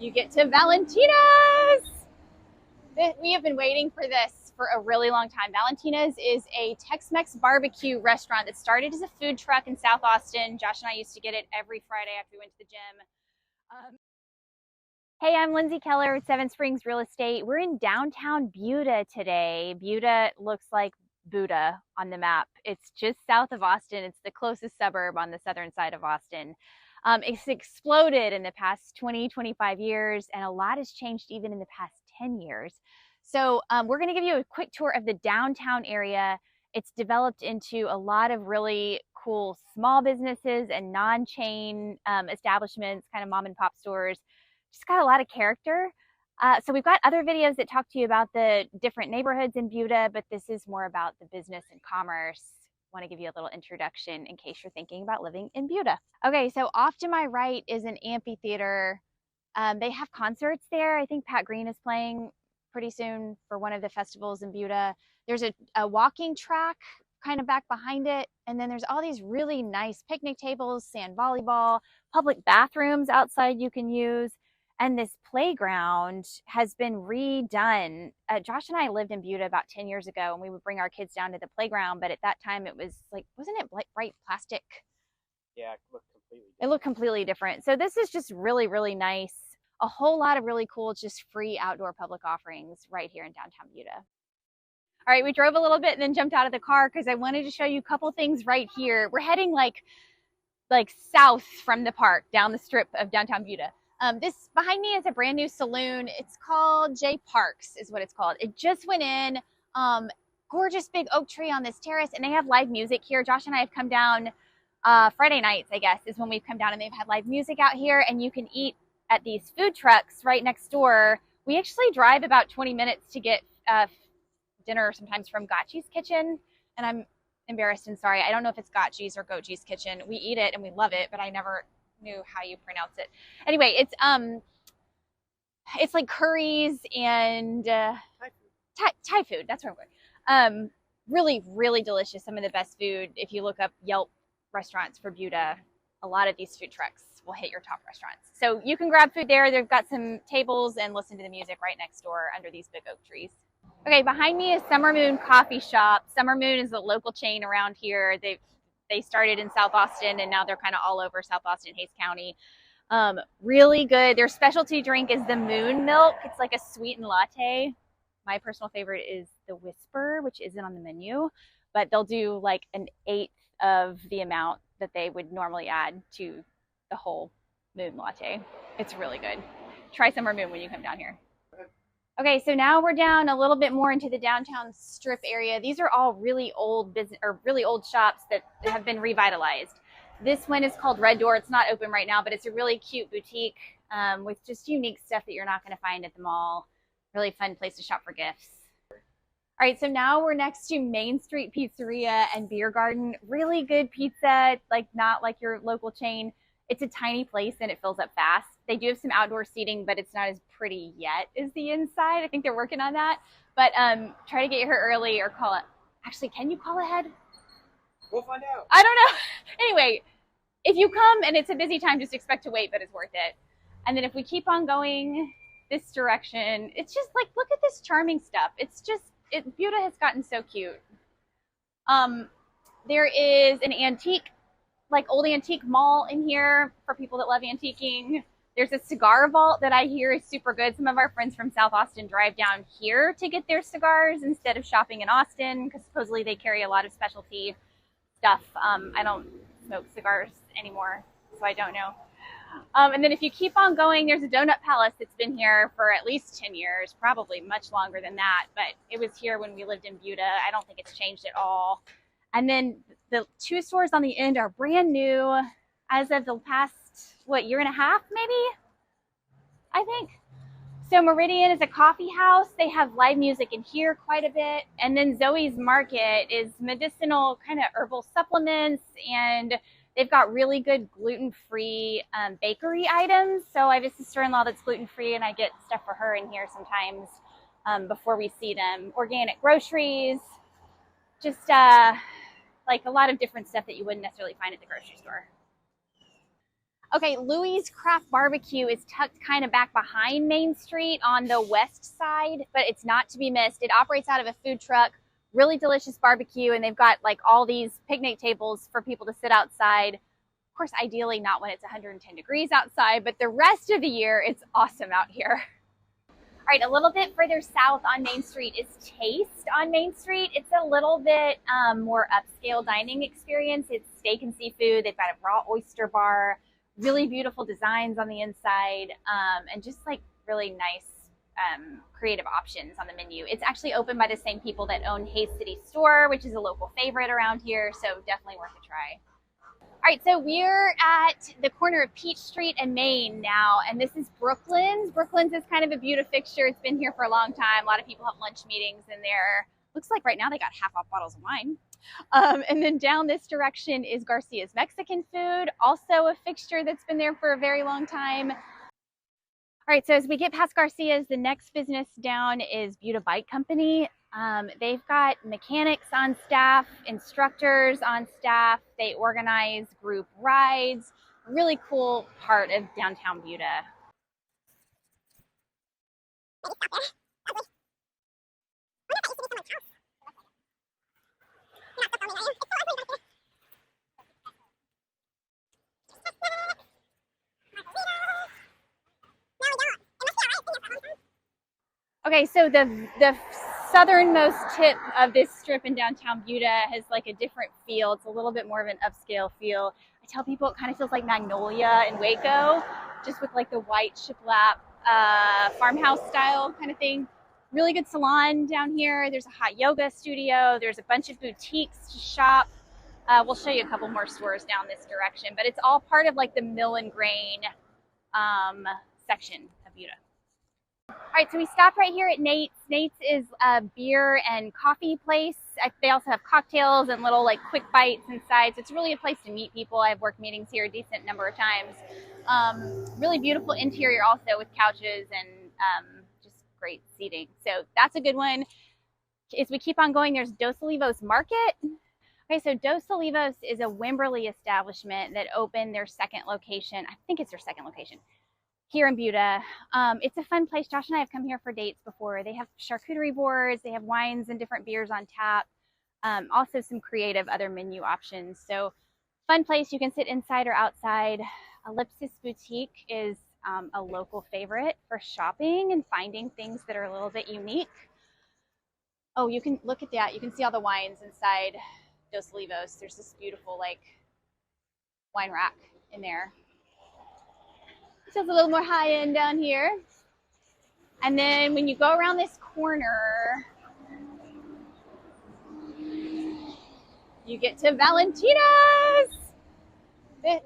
you get to Valentina's. We have been waiting for this for a really long time. Valentina's is a Tex-Mex barbecue restaurant that started as a food truck in South Austin. Josh and I used to get it every Friday after we went to the gym. Hey, I'm Lindsay Keller with Seven Springs Real Estate. We're in downtown Buda today. Buda looks like Buda on the map. It's just south of Austin. It's the closest suburb on the southern side of Austin. It's exploded in the past 20, 25 years, and a lot has changed even in the past 10 years. So we're going to give you a quick tour of the downtown area. It's developed into a lot of really cool small businesses and non-chain establishments, kind of mom and pop stores. Just got a lot of character. So we've got other videos that talk to you about the different neighborhoods in Buda, but this is more about the business and commerce. Want to give you a little introduction in case you're thinking about living in Buda. Okay, so off to my right is an amphitheater. They have concerts there. I think Pat Green is playing pretty soon for one of the festivals in Buda. There's a walking track kind of back behind it. And then there's all these really nice picnic tables, sand volleyball, public bathrooms outside you can use. And this playground has been redone. Josh and I lived in Buda about 10 years ago, and we would bring our kids down to the playground. But at that time, it was like, wasn't it bright plastic? Yeah, it looked completely different. It looked completely different. So this is just really, really nice. A whole lot of really cool, just free outdoor public offerings right here in downtown Buda. All right, we drove a little bit and then jumped out of the car because I wanted to show you a couple things right here. We're heading like south from the park down the strip of downtown Buda. This behind me is a brand new saloon. It's called J Parks is what it's called. It just went in. Gorgeous big oak tree on this terrace, and they have live music here. Josh and I have come down Friday nights, I guess, is when we've come down, and they've had live music out here, and you can eat at these food trucks right next door. We actually drive about 20 minutes to get dinner sometimes from Gotchi's Kitchen, and I'm embarrassed and sorry. I don't know if it's Gotchi's or Gochi's Kitchen. We eat it and we love it, but I never knew how you pronounce it. Anyway, it's like curries and Thai food. That's where I'm going. Really, really delicious. Some of the best food. If you look up Yelp restaurants for Buda, a lot of these food trucks will hit your top restaurants. So you can grab food there. They've got some tables and listen to the music right next door under these big oak trees. Okay, behind me is Summer Moon Coffee Shop. Summer Moon is a local chain around here. They started in South Austin, and now they're kind of all over South Austin, Hays County. Really good. Their specialty drink is the Moon Milk. It's like a sweetened latte. My personal favorite is the Whisper, which isn't on the menu, but they'll do like an 1/8 of the amount that they would normally add to the whole Moon latte. It's really good. Try Summer Moon when you come down here. Okay, so now we're down a little bit more into the downtown strip area. These are all really old business or really old shops that have been revitalized. This one is called Red Door. It's not open right now, but it's a really cute boutique with just unique stuff that you're not going to find at the mall. Really fun place to shop for gifts. All right, so now we're next to Main Street Pizzeria and Beer Garden. Really good pizza, like not like your local chain. It's a tiny place and it fills up fast. They do have some outdoor seating, but it's not as pretty yet as the inside. I think they're working on that. But try to get here early or call it. Actually, can you call ahead? We'll find out. I don't know. Anyway, if you come and it's a busy time, just expect to wait, but it's worth it. And then if we keep on going this direction, it's just like, look at this charming stuff. It's just, Buda has gotten so cute. There is an antique, like old antique mall in here for people that love antiquing. There's a cigar vault that I hear is super good. Some of our friends from South Austin drive down here to get their cigars instead of shopping in Austin because supposedly they carry a lot of specialty stuff. I don't smoke cigars anymore, so I don't know. And then if you keep on going, there's a donut palace that's been here for at least 10 years, probably much longer than that, but it was here when we lived in Buda. I don't think it's changed at all. And then the two stores on the end are brand new as of the past, what, year and a half, maybe? I think. So Meridian is a coffee house. They have live music in here quite a bit. And then Zoe's Market is medicinal kind of herbal supplements, and they've got really good gluten-free bakery items. So I have a sister-in-law that's gluten-free, and I get stuff for her in here sometimes before we see them. Organic groceries, just like a lot of different stuff that you wouldn't necessarily find at the grocery store. Okay, Louie's Craft Barbecue is tucked kind of back behind Main Street on the west side, but it's not to be missed. It operates out of a food truck, really delicious barbecue, and they've got like all these picnic tables for people to sit outside. Of course, ideally not when it's 110 degrees outside, but the rest of the year, it's awesome out here. All right, a little bit further south on Main Street is Taste on Main Street. It's a little bit more upscale dining experience. It's steak and seafood. They've got a raw oyster bar, really beautiful designs on the inside, and just like really nice creative options on the menu. It's actually owned by the same people that own Hayes City Store, which is a local favorite around here, so definitely worth a try. All right, so we're at the corner of Peach Street and Main now, and this is Brooklyn's. Brooklyn's is kind of a Buda fixture. It's been here for a long time. A lot of people have lunch meetings in there. Looks like right now they got half-off bottles of wine. And then down this direction is Garcia's Mexican Food, also a fixture that's been there for a very long time. All right, so as we get past Garcia's, the next business down is Buda Bike Company. They've got mechanics on staff, instructors on staff. They organize group rides. Really cool part of downtown Buda. Okay, so the southernmost tip of this strip in downtown Buda has like a different feel. It's a little bit more of an upscale feel. I tell people it kind of feels like Magnolia in Waco, just with like the white shiplap farmhouse style kind of thing. Really good salon down here. There's a hot yoga studio. There's a bunch of boutiques to shop. We'll show you a couple more stores down this direction, but it's all part of like the mill and grain section of Buda. All right, so we stopped right here at Nate's. Nate's is a beer and coffee place. They also have cocktails and little like quick bites inside. So it's really a place to meet people. I've worked meetings here a decent number of times. Really beautiful interior also with couches and just great seating. So that's a good one. As we keep on going, there's Dos Olivos Market. Okay, so Dos Olivos is a Wimberley establishment that opened their second location. I think it's their second location here in Buda. It's a fun place. Josh and I have come here for dates before. They have charcuterie boards, they have wines and different beers on tap, also some creative other menu options. So fun place. You can sit inside or outside. Ellipsis Boutique is a local favorite for shopping and finding things that are a little bit unique. Oh, you can look at that. You can see all the wines inside Dos Olivos. There's this beautiful like wine rack in there. So it's a little more high end down here. And then when you go around this corner, you get to Valentina's.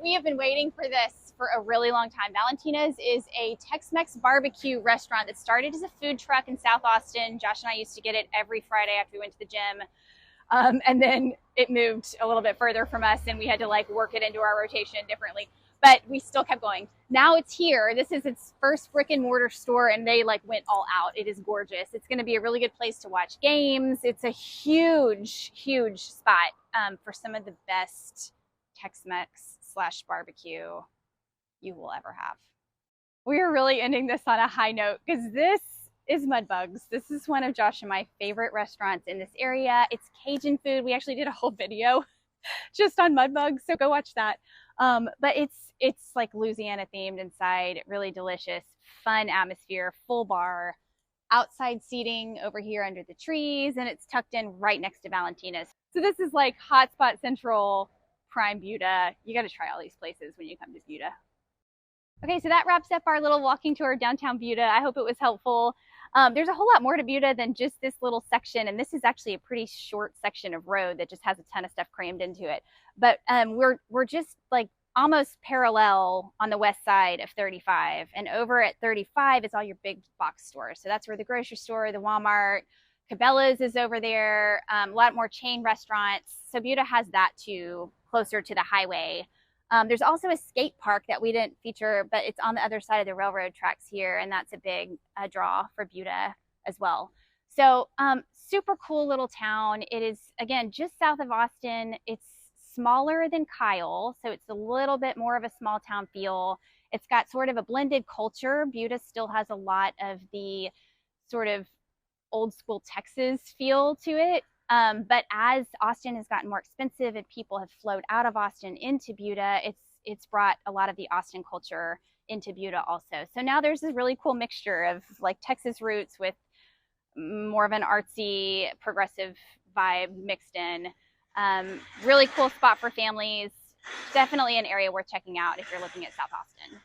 We have been waiting for this for a really long time. Valentina's is a Tex-Mex barbecue restaurant that started as a food truck in South Austin. Josh and I used to get it every Friday after we went to the gym. And then it moved a little bit further from us and we had to like work it into our rotation differently. But we still kept going. Now it's here. This is its first brick and mortar store and they like went all out. It is gorgeous. It's going to be a really good place to watch games. It's a huge, huge spot for some of the best Tex-Mex / barbecue you will ever have. We are really ending this on a high note because this is Mudbugs. This is one of Josh and my favorite restaurants in this area. It's Cajun food. We actually did a whole video just on Mudbugs, so go watch that. But it's like Louisiana themed inside, really delicious, fun atmosphere, full bar, outside seating over here under the trees, and it's tucked in right next to Valentina's. So this is like hotspot central, prime Buda. You got to try all these places when you come to Buda. Okay, so that wraps up our little walking tour of downtown Buda. I hope it was helpful. There's a whole lot more to Buda than just this little section, and this is actually a pretty short section of road that just has a ton of stuff crammed into it. But we're just like almost parallel on the west side of 35, and over at 35 is all your big box stores. So that's where the grocery store, the Walmart, Cabela's is over there, a lot more chain restaurants. So Buda has that too, closer to the highway. There's also a skate park that we didn't feature, but it's on the other side of the railroad tracks here, and that's a big draw for Buda as well. So super cool little town. It is, again, just south of Austin. It's smaller than Kyle, so it's a little bit more of a small town feel. It's got sort of a blended culture. Buda still has a lot of the sort of old school Texas feel to it. But as Austin has gotten more expensive and people have flowed out of Austin into Buda, it's brought a lot of the Austin culture into Buda also. So now there's this really cool mixture of like Texas roots with more of an artsy, progressive vibe mixed in. Really cool spot for families. Definitely an area worth checking out if you're looking at South Austin.